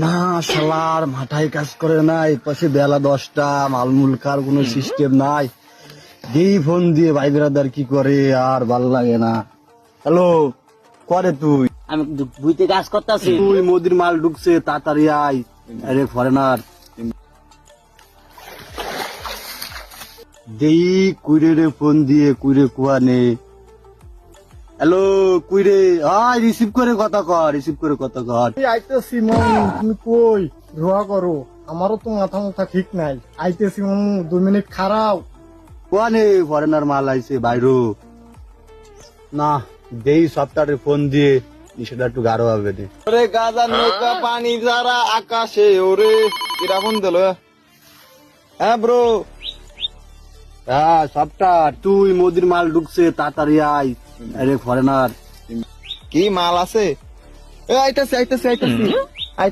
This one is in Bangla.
না শালার মাথায় কাজ করে না, এই পাশে বেলা 10টা, মালমুল খার কোনো সিস্টেম নাই। যেই ফোন দিয়ে ভাই ব্রাদার কি করে আর ভাল লাগে না। হ্যালো, করে তুই আমি বুঝতে কাজ করতেছি। তুই মোদির মাল ঢুকছে, তাড়াতাড়ি আয়। আরে ফরেনার দেই কুইরে রে ফোন দিয়ে, কুইরে কুয়া নে। হ্যালো কুইরে, আয় রিসিভ করে কথা কর, রিসিভ করে কথা কর। আইতেছি মামু, তুমি কই রোয়া করো? আমারও তো মাথা মাথা ঠিক নাই। আইতেছি মামু, 2 মিনিট খারাও। কুয়া নে, ফরেনার মাল আইছে বাইরো। না দেই সপ্তাহে ফোন দিয়ে সেটা একটু গাঢ় হবে রে। ওরে গাজার নৌকা পানি যারা আকাশে ওরে এরা ফোন দিল। হ্যাঁ ব্রো, হ্যাঁ সপ্তাহ তুই মোদির মাল ঢুকছে, তাড়াতাড়ি আয়। আরে ফরেনার কি মাল আছে? আইতাছি আইতাছি আইতাছি।